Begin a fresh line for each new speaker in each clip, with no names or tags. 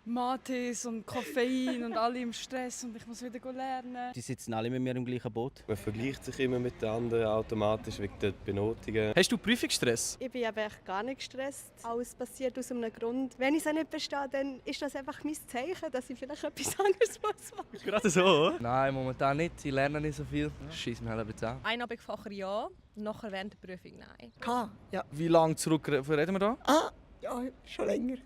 Mates und Koffein und alle im Stress und ich muss wieder lernen.
Die sitzen alle mit mir im gleichen Boot.
Man vergleicht sich immer mit den anderen automatisch wegen der Benotungen.
Hast du Prüfungsstress?
Ich bin aber echt gar nicht gestresst. Alles passiert aus einem Grund. Wenn ich es nicht bestehe, dann ist das einfach mein Zeichen, dass ich vielleicht etwas anderes machen muss.
Gerade so?
Nein, momentan nicht. Ich lerne nicht so viel. Scheiss mir halt ein bisschen an.
Einabendfacher ja, nachher während der Prüfung nein.
Ja.
Wie lange zurück reden wir da?
Ja, schon länger.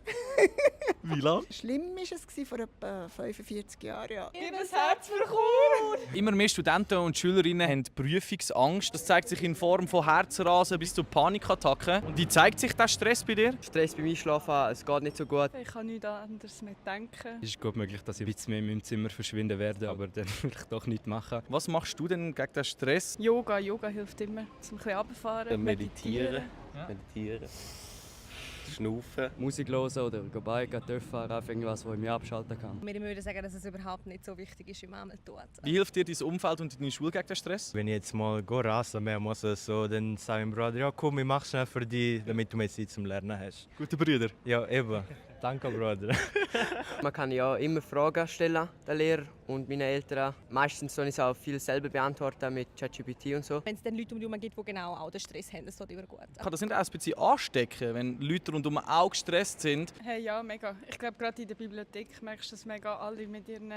Wie lange?
Schlimm war es vor etwa 45 Jahren. Ja.
Ich habe ein Herz für Chur!
Immer mehr Studenten und Schülerinnen haben Prüfungsangst. Das zeigt sich in Form von Herzrasen bis zu Panikattacken. Und wie zeigt sich der Stress bei dir?
Stress beim Einschlafen, es geht nicht so gut.
Ich kann nichts anderes mehr denken.
Es ist gut möglich, dass ich ein bisschen mehr in meinem Zimmer verschwinden werde, aber dann will ich doch nicht machen.
Was machst du denn gegen den Stress?
Yoga hilft immer. Zum ein bisschen runterfahren,
Meditieren.
Ja.
Meditieren. Schnaufen.
Musik hören oder biken, dürfen, einfach irgendwas, das ich mich abschalten kann.
Wir würden sagen, dass es überhaupt nicht so wichtig ist, wie man einmal tut.
Wie hilft dir dein Umfeld und deine Schule gegen den Stress?
Wenn ich jetzt mal rasen mehr muss, so, dann sage ich meinem Bruder, ja komm, ich mache schnell für dich, damit du mehr Zeit zum Lernen hast.
Gute Brüder.
Ja, eben. Danke, Bruder.
Man kann ja immer Fragen stellen, der Lehrer und meine Eltern. Meistens soll ich es auch viel selber beantworten mit ChatGPT und so.
Wenn es dann Leute um dich herum gibt, die genau auch den Stress haben, das tut immer gut.
Kann das nicht auch ein bisschen anstecken, wenn Leute rundum auch gestresst sind?
Hey, ja, mega. Ich glaube, gerade in der Bibliothek merkst du das mega. Alle mit ihren